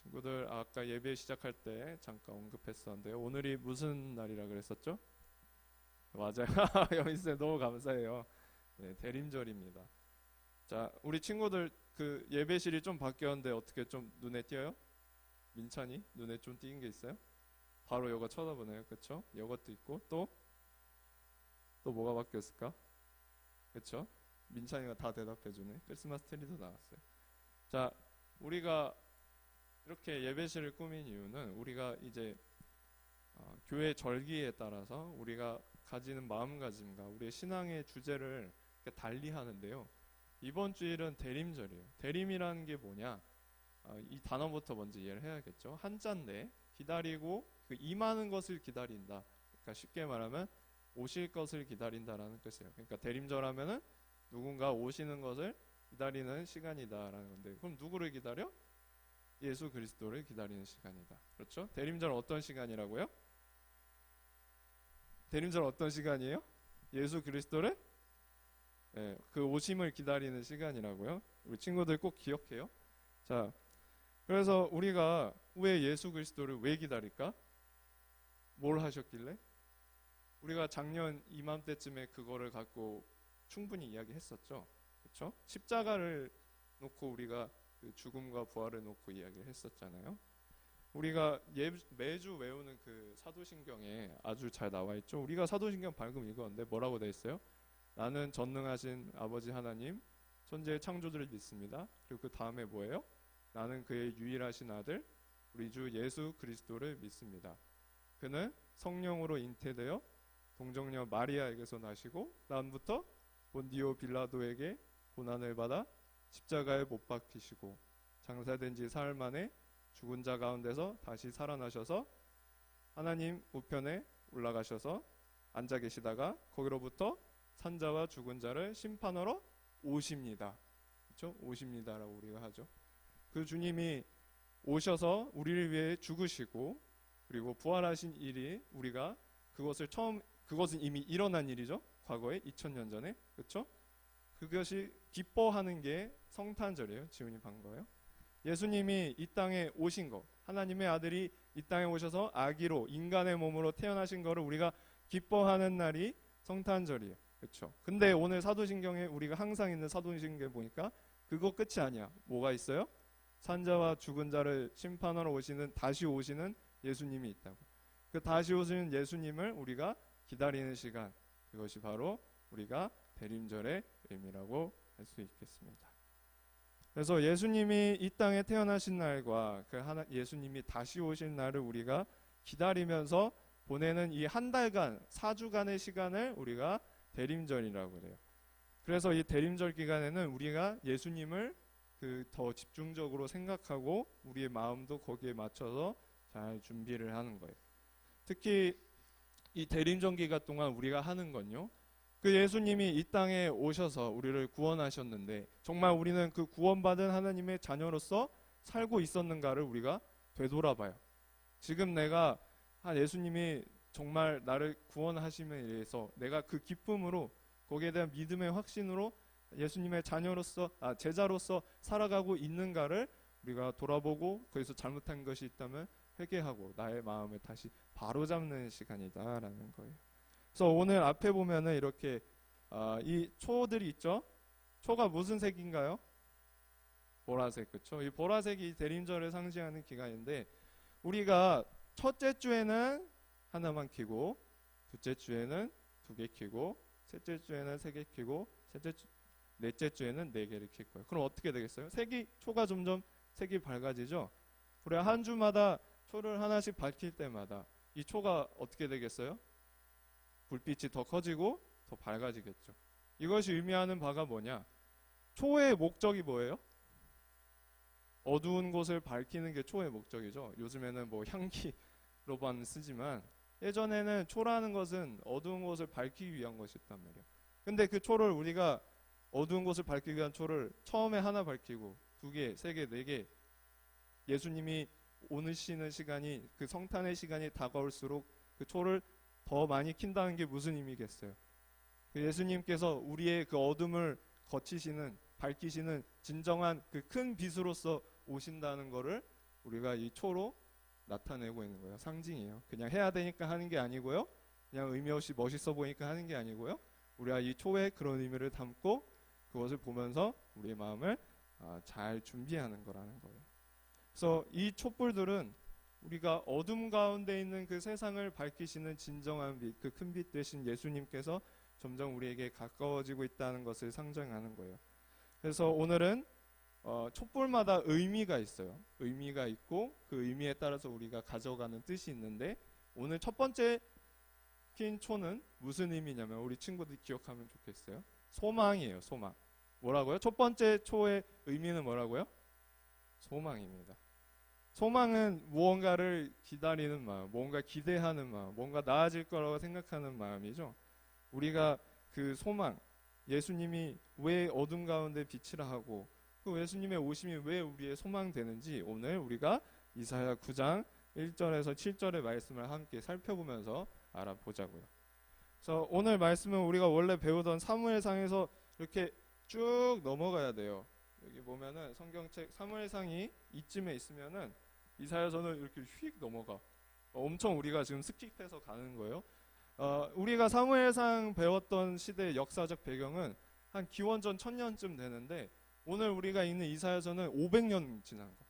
친구들 아까 예배 시작할 때 잠깐 언급했었는데요. 오늘이 무슨 날이라 그랬었죠? 맞아요. 영희쌤 너무 감사해요. 네, 대림절입니다. 자, 우리 친구들 그 예배실이 좀 바뀌었는데 어떻게 좀 눈에 띄어요? 민찬이 눈에 좀 띄는 게 있어요? 바로 이거 쳐다보네요. 그쵸? 이것도 있고 또 뭐가 바뀌었을까? 그쵸? 민찬이가 다 대답해주네. 크리스마스 트리도 나왔어요. 자, 우리가 이렇게 예배실을 꾸민 이유는 우리가 이제 교회 절기에 따라서 우리가 가지는 마음가짐과 우리의 신앙의 주제를 이렇게 달리 하는데요. 이번 주일은 대림절이에요. 대림이라는 게 뭐냐? 이 단어부터 먼저 이해를 해야겠죠. 한자인데 기다리고 그 임하는 것을 기다린다. 그러니까 쉽게 말하면 오실 것을 기다린다라는 뜻이에요. 그러니까 대림절 하면은 누군가 오시는 것을 기다리는 시간이다라는 건데, 그럼 누구를 기다려? 예수 그리스도를 기다리는 시간이다. 그렇죠? 대림절 어떤 시간이라고요? 대림절 어떤 시간이에요? 예수 그리스도를 그 오심을 기다리는 시간이라고요. 우리 친구들 꼭 기억해요. 자, 그래서 우리가 왜 예수 그리스도를 왜 기다릴까? 뭘 하셨길래? 우리가 작년 이맘때쯤에 그거를 갖고 충분히 이야기했었죠. 그렇죠? 십자가를 놓고 우리가 그 죽음과 부활을 놓고 이야기를 했었잖아요. 우리가 매주 외우는 그 사도신경에 아주 잘 나와 있죠. 우리가 사도신경 방금 읽었는데 뭐라고 돼 있어요? 나는 전능하신 아버지 하나님 천지의 창조주를 믿습니다. 그리고 그 다음에 뭐예요? 나는 그의 유일하신 아들 우리 주 예수 그리스도를 믿습니다. 그는 성령으로 잉태되어 동정녀 마리아에게서 나시고 다음부터 본디오 빌라도에게 고난을 받아 십자가에 못 박히시고 장사된 지 사흘 만에 죽은 자 가운데서 다시 살아나셔서 하나님 우편에 올라가셔서 앉아 계시다가 거기로부터 산자와 죽은 자를 심판하러 오십니다. 그렇죠? 오십니다라고 우리가 하죠. 그 주님이 오셔서 우리를 위해 죽으시고 그리고 부활하신 일이 우리가 그것은 이미 일어난 일이죠. 과거에 2000년 전에. 그렇죠? 그것이 기뻐하는 게 성탄절이에요. 지훈이 반 거예요. 예수님이 이 땅에 오신 거, 하나님의 아들이 이 땅에 오셔서 아기로 인간의 몸으로 태어나신 거를 우리가 기뻐하는 날이 성탄절이에요. 그렇죠? 근데 오늘 사도신경에 우리가 항상 있는 사도신경에 보니까 그거 끝이 아니야. 뭐가 있어요? 산자와 죽은 자를 심판하러 오시는 다시 오시는 예수님이 있다고. 그 다시 오시는 예수님을 우리가 기다리는 시간, 그것이 바로 우리가 대림절의 의미라고 할 수 있겠습니다. 그래서 예수님이 이 땅에 태어나신 날과 예수님이 다시 오신 날을 우리가 기다리면서 보내는 이 한 달간 4주간의 시간을 우리가 대림절이라고 그래요. 그래서 이 대림절 기간에는 우리가 예수님을 더 집중적으로 생각하고 우리의 마음도 거기에 맞춰서 잘 준비를 하는 거예요. 특히 이 대림절 기간 동안 우리가 하는 건요, 그 예수님이 이 땅에 오셔서 우리를 구원하셨는데 정말 우리는 그 구원받은 하나님의 자녀로서 살고 있었는가를 우리가 되돌아봐요. 지금 내가 예수님이 정말 나를 구원하심에 의해서 내가 그 기쁨으로 거기에 대한 믿음의 확신으로 예수님의 제자로서 살아가고 있는가를 우리가 돌아보고 거기서 잘못한 것이 있다면 회개하고 나의 마음을 다시 바로잡는 시간이다라는 거예요. 그래서 오늘 앞에 보면은 이렇게 이 초들이 있죠. 초가 무슨 색인가요? 보라색, 그렇죠? 이 보라색이 대림절을 상징하는 기간인데 우리가 첫째 주에는 하나만 켜고 둘째 주에는 2개 켜고 셋째 주에는 3개 켜고 넷째 주에는 4개를 켤 거예요. 그럼 어떻게 되겠어요? 초가 점점 색이 밝아지죠. 우리 한 주마다 초를 하나씩 밝힐 때마다 이 초가 어떻게 되겠어요? 불빛이 더 커지고 더 밝아지겠죠. 이것이 의미하는 바가 뭐냐? 초의 목적이 뭐예요? 어두운 곳을 밝히는 게 초의 목적이죠. 요즘에는 뭐 향기로만 쓰지만 예전에는 초라는 것은 어두운 곳을 밝히기 위한 것이었단 말이에요. 근데 그 초를 우리가 어두운 곳을 밝히기 위한 초를 처음에 하나 밝히고 2개, 3개, 4개 예수님이 오시는 시간이 그 성탄의 시간이 다가올수록 그 초를 더 많이 킨다는 게 무슨 의미겠어요? 그 예수님께서 우리의 그 어둠을 밝히시는 진정한 그 큰 빛으로서 오신다는 것을 우리가 이 초로 나타내고 있는 거예요. 상징이에요. 그냥 해야 되니까 하는 게 아니고요. 그냥 의미 없이 멋있어 보니까 하는 게 아니고요. 우리가 이 초에 그런 의미를 담고 그것을 보면서 우리의 마음을 잘 준비하는 거라는 거예요. 그래서 이 촛불들은 우리가 어둠 가운데 있는 그 세상을 밝히시는 진정한 빛, 그 큰 빛 되신 예수님께서 점점 우리에게 가까워지고 있다는 것을 상징하는 거예요. 그래서 오늘은 촛불마다 의미가 있어요. 의미가 있고 그 의미에 따라서 우리가 가져가는 뜻이 있는데, 오늘 첫 번째 핀 초는 무슨 의미냐면 우리 친구들 기억하면 좋겠어요. 소망이에요. 소망. 뭐라고요? 첫 번째 초의 의미는 뭐라고요? 소망입니다. 소망은 무언가를 기다리는 마음, 뭔가 기대하는 마음, 뭔가 나아질 거라고 생각하는 마음이죠. 우리가 그 소망, 예수님이 왜 어둠 가운데 빛이라 하고 그 예수님의 오심이 왜 우리의 소망되는지 오늘 우리가 이사야 9장 1절에서 7절의 말씀을 함께 살펴보면서 알아보자고요. 그래서 오늘 말씀은 우리가 원래 배우던 사무엘상에서 이렇게 쭉 넘어가야 돼요. 여기 보면은 성경책 사무엘상이 이쯤에 있으면은 이사야서는 이렇게 휙 넘어가. 엄청 우리가 지금 스킵해서 가는 거예요. 우리가 사무엘상 배웠던 시대의 역사적 배경은 한 기원전 1000년쯤 되는데, 오늘 우리가 읽는 이사야서는 500년 지난 거.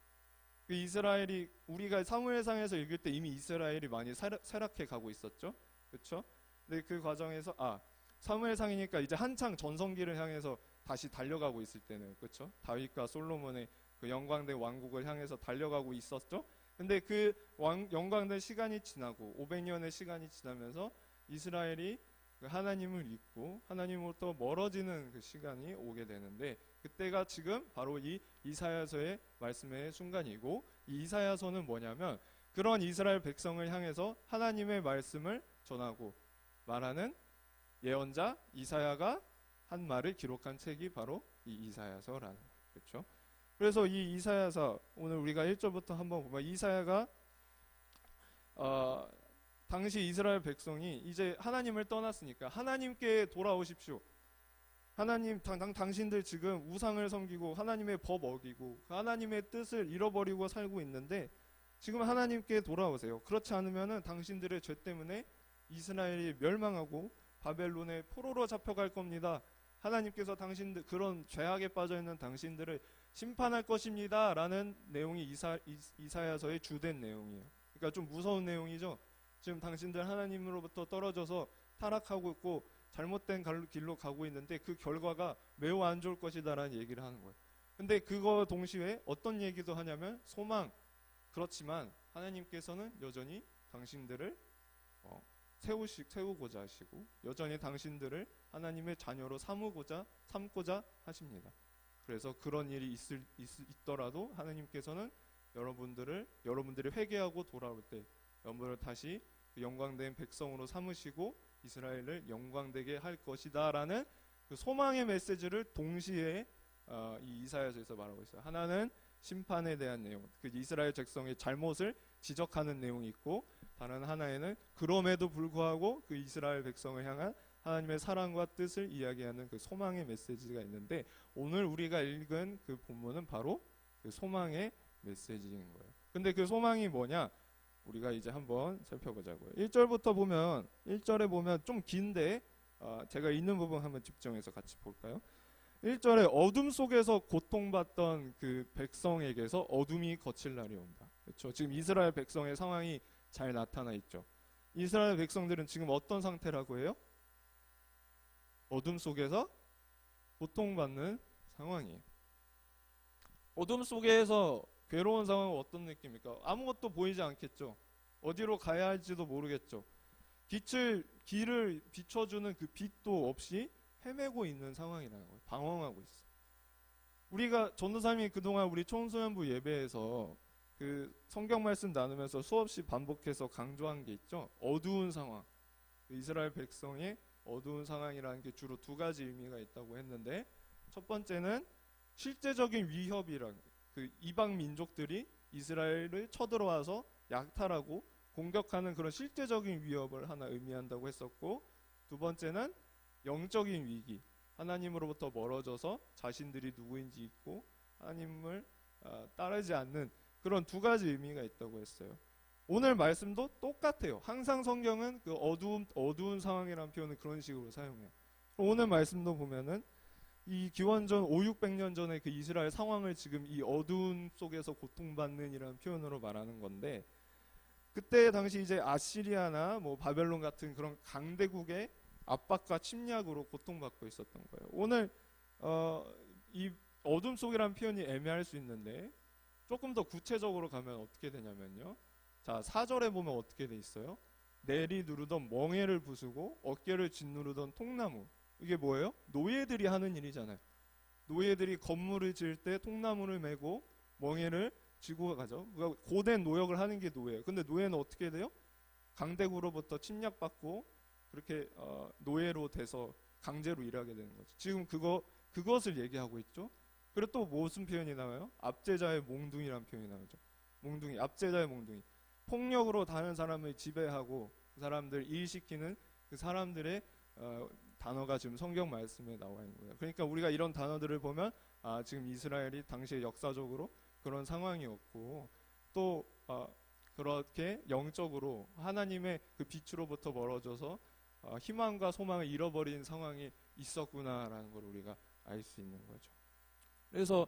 그 이스라엘이, 우리가 사무엘상에서 읽을 때 이미 이스라엘이 많이 쇠락해 가고 있었죠. 그렇죠? 근데 그 과정에서 사무엘상이니까 이제 한창 전성기를 향해서 다시 달려가고 있을 때는, 그렇죠? 다윗과 솔로몬의 그 영광된 왕국을 향해서 달려가고 있었죠. 근데 그 영광된 시간이 지나고 500년의 시간이 지나면서 이스라엘이 그 하나님을 잊고 하나님으로부터 멀어지는 그 시간이 오게 되는데, 그때가 지금 바로 이 이사야서의 말씀의 순간이고, 이 이사야서는 뭐냐면 그런 이스라엘 백성을 향해서 하나님의 말씀을 전하고 말하는 예언자 이사야가 한 말을 기록한 책이 바로 이 이사야서라는 거예요. 그렇죠? 그래서 이 이사야서 오늘 우리가 1절부터 한번 보면, 이사야가 당시 이스라엘 백성이 이제 하나님을 떠났으니까 하나님께 돌아오십시오. 하나님, 당신들 지금 우상을 섬기고 하나님의 법 어기고 하나님의 뜻을 잃어버리고 살고 있는데 지금 하나님께 돌아오세요. 그렇지 않으면은 당신들의 죄 때문에 이스라엘이 멸망하고 바벨론의 포로로 잡혀갈 겁니다. 하나님께서 당신들, 그런 죄악에 빠져있는 당신들을 심판할 것입니다 라는 내용이 이사야서의 주된 내용이에요. 그러니까 좀 무서운 내용이죠. 지금 당신들 하나님으로부터 떨어져서 타락하고 있고 잘못된 길로 가고 있는데 그 결과가 매우 안 좋을 것이다 라는 얘기를 하는 거예요. 근데 그거 동시에 어떤 얘기도 하냐면 소망, 그렇지만 하나님께서는 여전히 당신들을 세우고자 하시고 여전히 당신들을 하나님의 자녀로 삼고자 하십니다. 그래서 그런 일이 있더라도 하나님께서는 여러분들이 회개하고 돌아올 때 여러분을 다시 영광된 백성으로 삼으시고 이스라엘을 영광되게 할 것이다 라는 그 소망의 메시지를 동시에 이 이사야서에서 말하고 있어요. 하나는 심판에 대한 내용, 그 이스라엘 백성의 잘못을 지적하는 내용이 있고, 다른 하나에는 그럼에도 불구하고 그 이스라엘 백성을 향한 하나님의 사랑과 뜻을 이야기하는 그 소망의 메시지가 있는데, 오늘 우리가 읽은 그 본문은 바로 그 소망의 메시지인 거예요. 근데 그 소망이 뭐냐? 우리가 이제 한번 살펴보자고요. 1절부터 보면, 1절에 보면 좀 긴데 제가 있는 부분 한번 집중해서 같이 볼까요? 1절에 어둠 속에서 고통받던 그 백성에게서 어둠이 거칠 날이 온다. 그렇죠? 지금 이스라엘 백성의 상황이 잘 나타나 있죠. 이스라엘 백성들은 지금 어떤 상태라고 해요? 어둠 속에서 고통받는 상황이에요. 어둠 속에서 괴로운 상황은 어떤 느낌입니까? 아무것도 보이지 않겠죠. 어디로 가야 할지도 모르겠죠. 길을 비춰주는 그 빛도 없이 헤매고 있는 상황이라는 거예요. 방황하고 있어. 우리가 전도사님이 그동안 우리 청소년부 예배에서 그 성경 말씀 나누면서 수없이 반복해서 강조한 게 있죠. 어두운 상황. 이스라엘 백성의 어두운 상황이라는 게 주로 두 가지 의미가 있다고 했는데, 첫 번째는 실제적인 위협이란, 그 이방 민족들이 이스라엘을 쳐들어와서 약탈하고 공격하는 그런 실제적인 위협을 하나 의미한다고 했었고, 두 번째는 영적인 위기, 하나님으로부터 멀어져서 자신들이 누구인지 잊고 하나님을 따르지 않는 그런 두 가지 의미가 있다고 했어요. 오늘 말씀도 똑같아요. 항상 성경은 그 어두운 상황이라는 표현을 그런 식으로 사용해요. 오늘 말씀도 보면은 이 기원전 5, 600년 전에 그 이스라엘 상황을 지금 이 어두운 속에서 고통받는 이라는 표현으로 말하는 건데, 그때 당시 이제 아시리아나 뭐 바벨론 같은 그런 강대국의 압박과 침략으로 고통받고 있었던 거예요. 오늘 이 어둠 속이라는 표현이 애매할 수 있는데 조금 더 구체적으로 가면 어떻게 되냐면요. 자, 4절에 보면 어떻게 돼 있어요? 내리 누르던 멍에를 부수고 어깨를 짓누르던 통나무. 이게 뭐예요? 노예들이 하는 일이잖아요. 노예들이 건물을 지을 때 통나무를 메고 멍에를 쥐고 가죠. 그러니까 고된 노역을 하는 게 노예예요. 근데 노예는 어떻게 돼요? 강대국으로부터 침략받고 그렇게 노예로 돼서 강제로 일하게 되는 거죠. 지금 그것을 얘기하고 있죠. 그리고 또 무슨 표현이 나와요? 압제자의 몽둥이라는 표현이 나오죠. 몽둥이, 압제자의 몽둥이. 폭력으로 다른 사람을 지배하고 그 사람들 일시키는 그 사람들의 단어가 지금 성경 말씀에 나와 있는 거예요. 그러니까 우리가 이런 단어들을 보면 지금 이스라엘이 당시에 역사적으로 그런 상황이었고, 또 그렇게 영적으로 하나님의 그 빛으로부터 멀어져서 희망과 소망을 잃어버린 상황이 있었구나라는 걸 우리가 알 수 있는 거죠. 그래서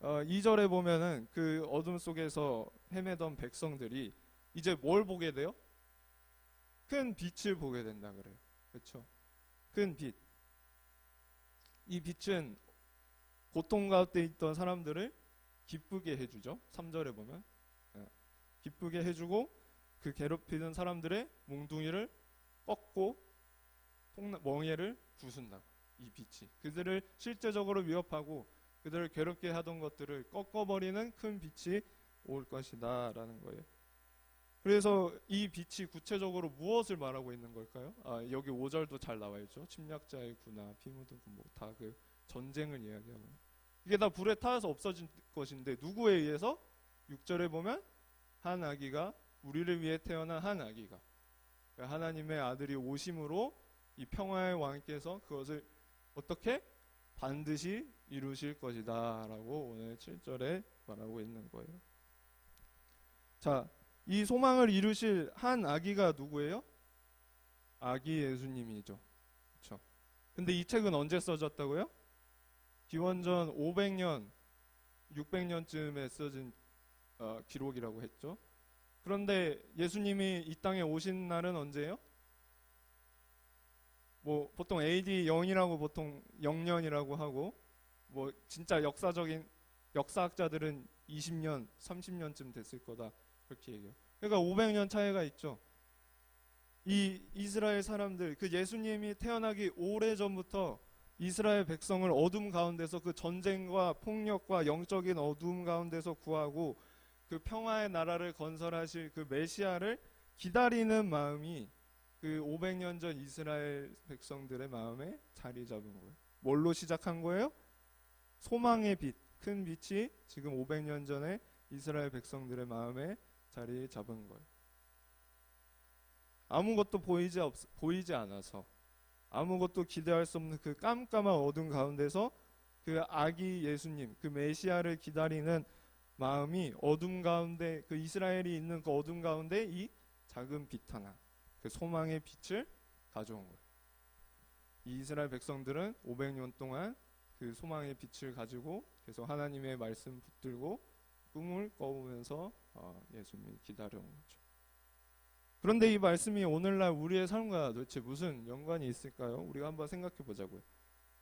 2절에 보면은 그 어둠 속에서 헤매던 백성들이 이제 뭘 보게 돼요? 큰 빛을 보게 된다 그래요. 그렇죠? 큰 빛. 이 빛은 고통 가운데 있던 사람들을 기쁘게 해주죠. 3절에 보면 기쁘게 해주고 그 괴롭히는 사람들의 몽둥이를 꺾고 멍에를 부순다고. 이 빛이 그들을 실제적으로 위협하고 그들을 괴롭게 하던 것들을 꺾어버리는 큰 빛이 올 것이다 라는 거예요. 그래서 이 빛이 구체적으로 무엇을 말하고 있는 걸까요? 여기 5절도 잘 나와 있죠. 침략자의 구나 피 묻은 뭐 다 그 전쟁을 이야기하고, 이게 다 불에 타서 없어질 것인데 누구에 의해서? 6절에 보면 한 아기가, 우리를 위해 태어난 한 아기가, 하나님의 아들이 오심으로 이 평화의 왕께서 그것을 어떻게? 반드시 이루실 것이다 라고 오늘 7절에 말하고 있는 거예요. 자, 이 소망을 이루실 한 아기가 누구예요? 아기 예수님이죠. 그렇죠? 근데 이 책은 언제 써졌다고요? 기원전 500년, 600년쯤에 써진 기록이라고 했죠. 그런데 예수님이 이 땅에 오신 날은 언제예요? 뭐 보통 AD 0이라고 보통 0년이라고 하고, 뭐 진짜 역사학자들은 20년, 30년쯤 됐을 거다 그렇게 얘기해요. 그러니까 500년 차이가 있죠. 이 이스라엘 사람들, 그 예수님이 태어나기 오래전부터 이스라엘 백성을 어둠 가운데서 그 전쟁과 폭력과 영적인 어둠 가운데서 구하고 그 평화의 나라를 건설하실 그 메시아를 기다리는 마음이 그 500년 전 이스라엘 백성들의 마음에 자리 잡은 거예요. 뭘로 시작한 거예요? 소망의 빛, 큰 빛이 지금 500년 전에 이스라엘 백성들의 마음에 자리 잡은 거예요. 아무것도 보이지 않아서, 아무것도 기대할 수 없는 그 깜깜한 어둠 가운데서 그 아기 예수님, 그 메시아를 기다리는 마음이 어둠 가운데, 그 이스라엘이 있는 그 어둠 가운데 이 작은 빛 하나, 그 소망의 빛을 가져온 거예요. 이 이스라엘 백성들은 500년 동안 그 소망의 빛을 가지고 계속 하나님의 말씀 붙들고 꿈을 꿔오면서 예수님을 기다려온 거죠. 그런데 이 말씀이 오늘날 우리의 삶과 도대체 무슨 연관이 있을까요? 우리가 한번 생각해 보자고요.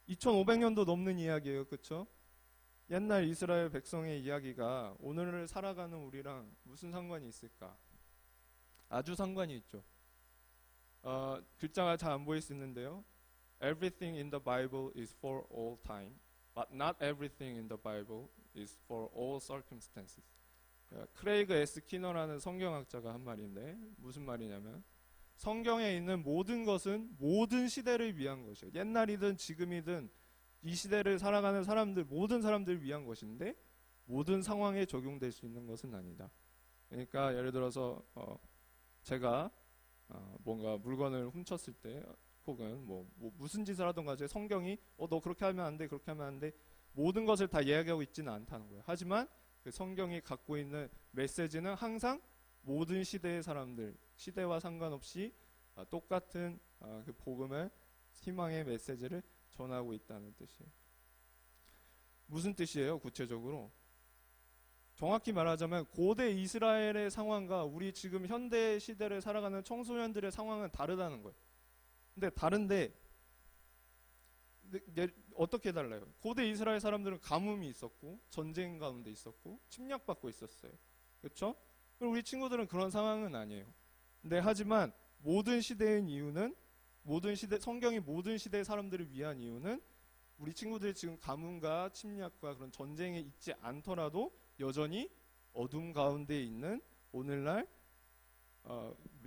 2500년도 넘는 이야기예요. 그렇죠? 옛날 이스라엘 백성의 이야기가 오늘을 살아가는 우리랑 무슨 상관이 있을까? 아주 상관이 있죠. 글자가 잘 안 보일 수 있는데요. Everything in the Bible is for all time, but not everything in the Bible is for all circumstances. 크레이그 S 키너라는 성경학자가 한 말인데 무슨 말이냐면, 성경에 있는 모든 것은 모든 시대를 위한 것이에요. 옛날이든 지금이든 이 시대를 살아가는 사람들, 모든 사람들을 위한 것인데 모든 상황에 적용될 수 있는 것은 아니다. 그러니까 예를 들어서 제가 뭔가 물건을 훔쳤을 때, 혹은 뭐 무슨 짓을 하던 가제 성경이 너 그렇게 하면 안 돼, 그렇게 하면 안 돼, 모든 것을 다 이야기하고 있지는 않다는 거예요. 하지만 그 성경이 갖고 있는 메시지는 항상 모든 시대의 사람들, 시대와 상관없이 똑같은 그 복음을, 희망의 메시지를 전하고 있다는 뜻이에요. 무슨 뜻이에요? 구체적으로 정확히 말하자면 고대 이스라엘의 상황과 우리 지금 현대 시대를 살아가는 청소년들의 상황은 다르다는 거예요. 근데 다른데 어떻게 달라요? 고대 이스라엘 사람들은 가뭄이 있었고 전쟁 가운데 있었고 침략받고 있었어요. 그렇죠? 그리고 우리 친구들은 그런 상황은 아니에요. 근데 하지만 모든 시대인 이유는, 성경이 모든 시대의 사람들을 위한 이유는 우리 친구들이 지금 가뭄과 침략과 그런 전쟁에 있지 않더라도 여전히 어둠 가운데 있는 오늘날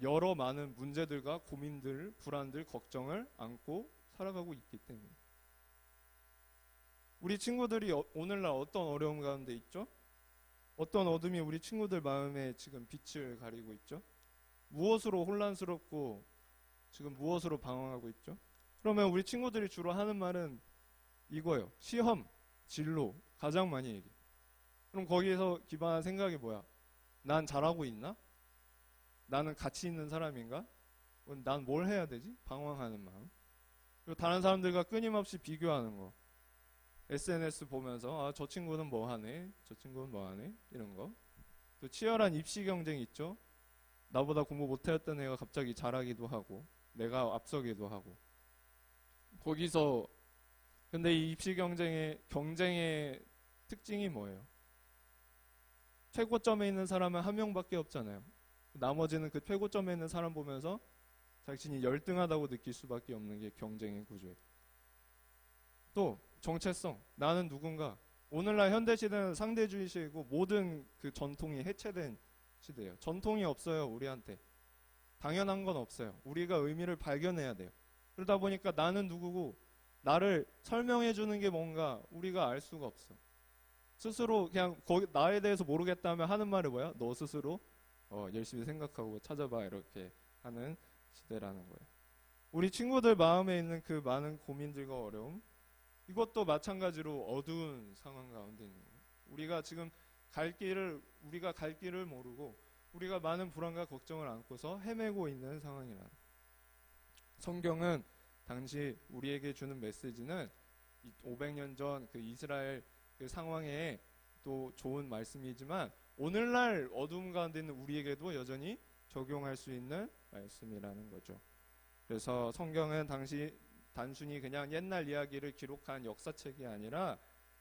여러 많은 문제들과 고민들, 불안들, 걱정을 안고 살아가고 있기 때문에. 우리 친구들이 오늘날 어떤 어려움 가운데 있죠? 어떤 어둠이 우리 친구들 마음에 지금 빛을 가리고 있죠? 무엇으로 혼란스럽고 지금 무엇으로 방황하고 있죠? 그러면 우리 친구들이 주로 하는 말은 이거예요. 시험, 진로, 가장 많이 얘기해. 그럼 거기에서 기반한 생각이 뭐야? 난 잘하고 있나? 나는 가치 있는 사람인가? 난 뭘 해야 되지? 방황하는 마음. 그리고 다른 사람들과 끊임없이 비교하는 거. SNS 보면서 저 친구는 뭐 하네? 저 친구는 뭐 하네? 이런 거. 또 치열한 입시 경쟁이 있죠. 나보다 공부 못했던 애가 갑자기 잘하기도 하고 내가 앞서기도 하고. 거기서 근데 이 입시 경쟁의 특징이 뭐예요? 최고점에 있는 사람은 한 명밖에 없잖아요. 나머지는 그 최고점에 있는 사람 보면서 자신이 열등하다고 느낄 수밖에 없는 게 경쟁의 구조예요. 또 정체성, 나는 누군가. 오늘날 현대시대는 상대주의 시대이고 모든 그 전통이 해체된 시대예요. 전통이 없어요, 우리한테. 당연한 건 없어요. 우리가 의미를 발견해야 돼요. 그러다 보니까 나는 누구고 나를 설명해 주는 게 뭔가 우리가 알 수가 없어. 스스로 그냥 나에 대해서 모르겠다 하면 하는 말이 뭐야? 너 스스로 열심히 생각하고 찾아봐, 이렇게 하는 시대라는 거예요. 우리 친구들 마음에 있는 그 많은 고민들과 어려움, 이것도 마찬가지로 어두운 상황 가운데 있는 거예요. 우리가 지금 우리가 갈 길을 모르고 우리가 많은 불안과 걱정을 안고서 헤매고 있는 상황이라. 성경은 당시 우리에게 주는 메시지는 500년 전 그 이스라엘 그 상황에 또 좋은 말씀이지만 오늘날 어둠 가운데 있는 우리에게도 여전히 적용할 수 있는 말씀이라는 거죠. 그래서 성경은 당시 단순히 그냥 옛날 이야기를 기록한 역사책이 아니라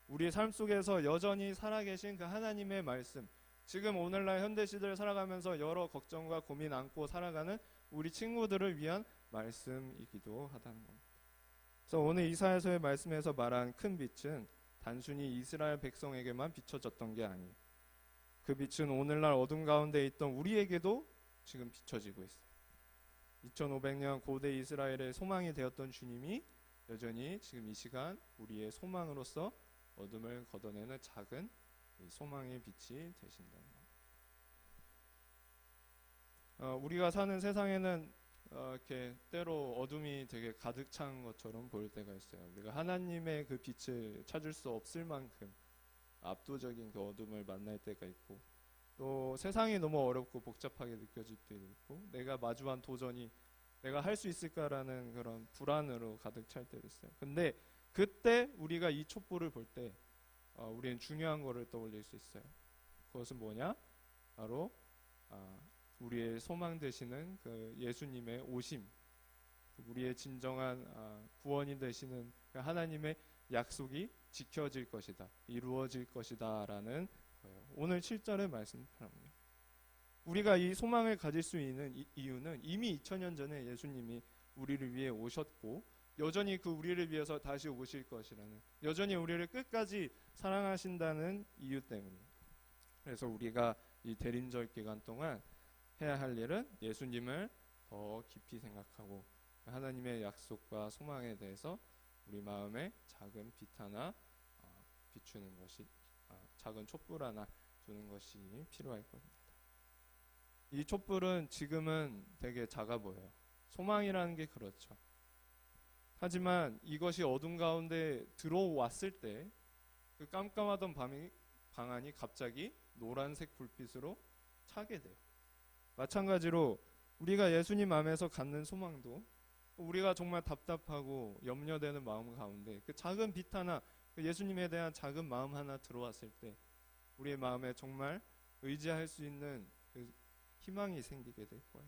우리의 삶 속에서 여전히 살아계신 그 하나님의 말씀, 지금 오늘날 현대시대를 살아가면서 여러 걱정과 고민 안고 살아가는 우리 친구들을 위한 말씀이기도 하다는 겁니다. 그래서 오늘 이사야서의 말씀에서 말한 큰 빛은 단순히 이스라엘 백성에게만 비춰졌던 게 아니에요. 그 빛은 오늘날 어둠 가운데 있던 우리에게도 지금 비춰지고 있어요. 2500년 고대 이스라엘의 소망이 되었던 주님이 여전히 지금 이 시간 우리의 소망으로서 어둠을 걷어내는 작은 소망의 빛이 되신다는 겁니다. 우리가 사는 세상에는 이렇게 때로 어둠이 되게 가득 찬 것처럼 보일 때가 있어요. 우리가 하나님의 그 빛을 찾을 수 없을 만큼 압도적인 그 어둠을 만날 때가 있고, 또 세상이 너무 어렵고 복잡하게 느껴질 때도 있고, 내가 마주한 도전이 내가 할 수 있을까라는 그런 불안으로 가득 찰 때도 있어요. 근데 그때 우리가 이 촛불을 볼 때 우리는 중요한 거를 떠올릴 수 있어요. 그것은 뭐냐? 바로 우리의 소망 되시는 그 예수님의 오심, 우리의 진정한 구원이 되시는 그 하나님의 약속이 지켜질 것이다, 이루어질 것이다 라는 거예요. 오늘 7절의 말씀입니다. 우리가 이 소망을 가질 수 있는 이유는 이미 2000년 전에 예수님이 우리를 위해 오셨고 여전히 그 우리를 위해서 다시 오실 것이라는, 여전히 우리를 끝까지 사랑하신다는 이유 때문이에요. 그래서 우리가 이 대림절 기간 동안 해야 할 일은 예수님을 더 깊이 생각하고 하나님의 약속과 소망에 대해서 우리 마음에 작은 빛 하나 비추는 것이, 작은 촛불 하나 두는 것이 필요할 겁니다. 이 촛불은 지금은 되게 작아 보여요. 소망이라는 게 그렇죠. 하지만 이것이 어둠 가운데 들어왔을 때 그 깜깜하던 밤이 방안이 갑자기 노란색 불빛으로 차게 돼요. 마찬가지로 우리가 예수님 안에서 갖는 소망도 우리가 정말 답답하고 염려되는 마음 가운데 그 작은 빛 하나, 그 예수님에 대한 작은 마음 하나 들어왔을 때 우리의 마음에 정말 의지할 수 있는 그 희망이 생기게 될 거예요.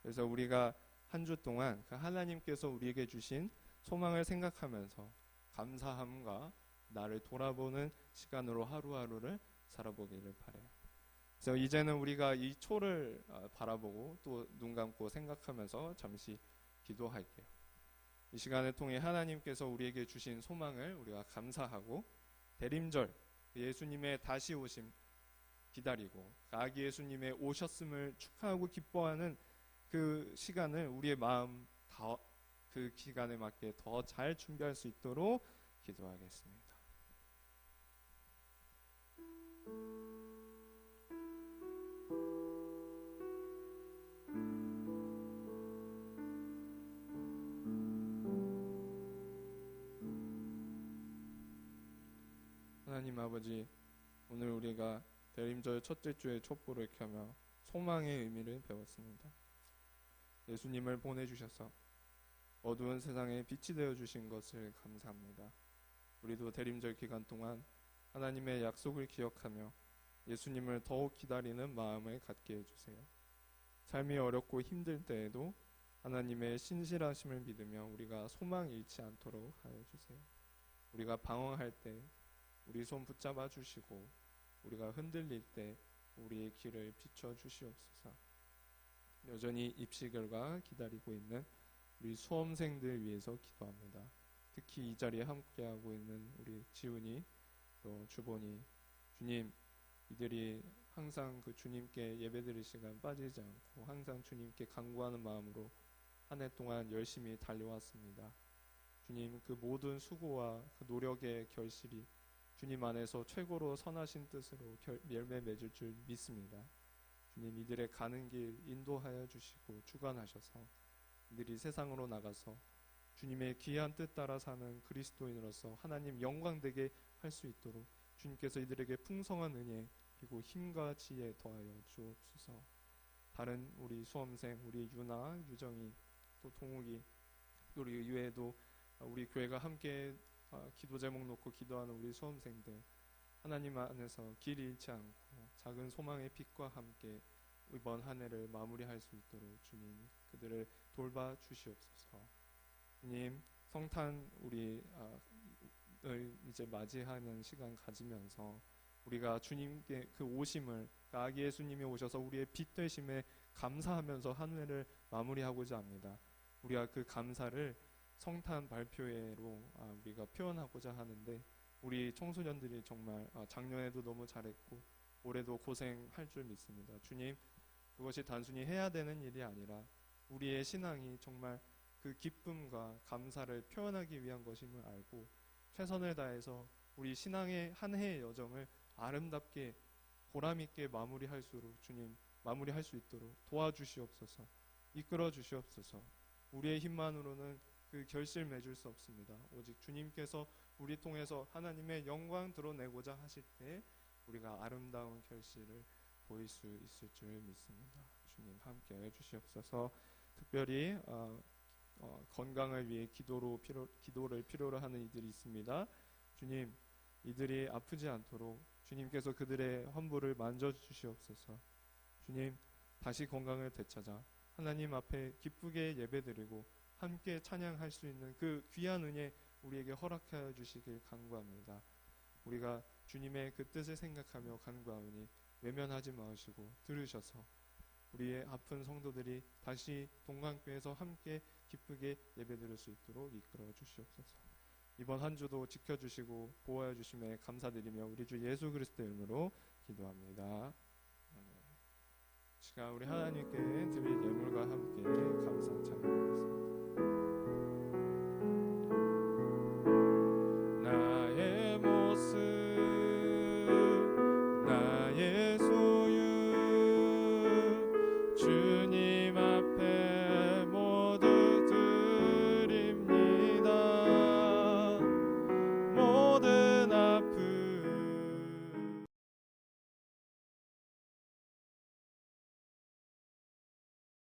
그래서 우리가 한 주 동안 그 하나님께서 우리에게 주신 소망을 생각하면서 감사함과 나를 돌아보는 시간으로 하루하루를 살아보기를 바라요. 그래서 이제는 우리가 이 초를 바라보고 또 눈 감고 생각하면서 잠시 기도할게요. 이 시간을 통해 하나님께서 우리에게 주신 소망을 우리가 감사하고 대림절 예수님의 다시 오심 기다리고 아기 예수님의 오셨음을 축하하고 기뻐하는 그 시간을 우리의 마음 그 기간에 맞게 더 잘 준비할 수 있도록 기도하겠습니다. 하나님 아버지, 오늘 우리가 대림절 첫째 주의 촛불을 켜며 소망의 의미를 배웠습니다. 예수님을 보내주셔서 어두운 세상에 빛이 되어주신 것을 감사합니다. 우리도 대림절 기간 동안 하나님의 약속을 기억하며 예수님을 더욱 기다리는 마음을 갖게 해주세요. 삶이 어렵고 힘들 때에도 하나님의 신실하심을 믿으며 우리가 소망 잃지 않도록 하여 주세요. 우리가 방황할 때 우리 손 붙잡아 주시고 우리가 흔들릴 때 우리의 길을 비춰 주시옵소서. 여전히 입시 결과 기다리고 있는 우리 수험생들 위해서 기도합니다. 특히 이 자리에 함께하고 있는 우리 지훈이 또 주본이, 주님, 이들이 항상 그 주님께 예배드릴 시간 빠지지 않고 항상 주님께 간구하는 마음으로 한 해 동안 열심히 달려왔습니다. 주님, 그 모든 수고와 그 노력의 결실이 주님 안에서 최고로 선하신 뜻으로 열매 맺을 줄 믿습니다. 주님, 이들의 가는 길 인도하여 주시고 주관하셔서 이들이 세상으로 나가서 주님의 귀한 뜻 따라 사는 그리스도인으로서 하나님 영광되게 할 수 있도록 주님께서 이들에게 풍성한 은혜 그리고 힘과 지혜 더하여 주옵소서. 다른 우리 수험생, 우리 유나, 유정이, 또 동욱이, 우리 이외에도 우리 교회가 함께 기도 제목 놓고 기도하는 우리 수험생들, 하나님 안에서 길 잃지 않고 작은 소망의 빛과 함께 이번 한 해를 마무리할 수 있도록 주님 그들을 돌봐 주시옵소서. 주님, 성탄 우리를 이제 맞이하는 시간 가지면서 우리가 주님께 그 오심을, 아기 예수님이 오셔서 우리의 빛 되심에 감사하면서 한 해를 마무리하고자 합니다. 우리가 그 감사를 성탄 발표회로 우리가 표현하고자 하는데, 우리 청소년들이 정말 작년에도 너무 잘했고 올해도 고생할 줄 믿습니다. 주님, 그것이 단순히 해야 되는 일이 아니라 우리의 신앙이 정말 그 기쁨과 감사를 표현하기 위한 것임을 알고 최선을 다해서 우리 신앙의 한 해의 여정을 아름답게 보람있게 마무리할 수 있도록 도와주시옵소서. 이끌어 주시옵소서. 우리의 힘만으로는 그 결실 맺을 수 없습니다. 오직 주님께서 우리 통해서 하나님의 영광 드러내고자 하실 때 우리가 아름다운 결실을 보일 수 있을 줄 믿습니다. 주님 함께 해주시옵소서. 특별히 건강을 위해 기도를 필요로 하는 이들이 있습니다. 주님, 이들이 아프지 않도록 주님께서 그들의 환부를 만져주시옵소서. 주님, 다시 건강을 되찾아 하나님 앞에 기쁘게 예배드리고 함께 찬양할 수 있는 그 귀한 은혜 우리에게 허락하여 주시길 간구합니다. 우리가 주님의 그 뜻을 생각하며 간구하오니 외면하지 마시고 들으셔서 우리의 아픈 성도들이 다시 동강교회에서 함께 기쁘게 예배드릴 수 있도록 이끌어 주시옵소서. 이번 한 주도 지켜주시고 보호해 주심에 감사드리며 우리 주 예수 그리스도의 이름으로 기도합니다. 시간 우리 하나님께 드릴 예물과 함께 감사 찬양하겠습니다.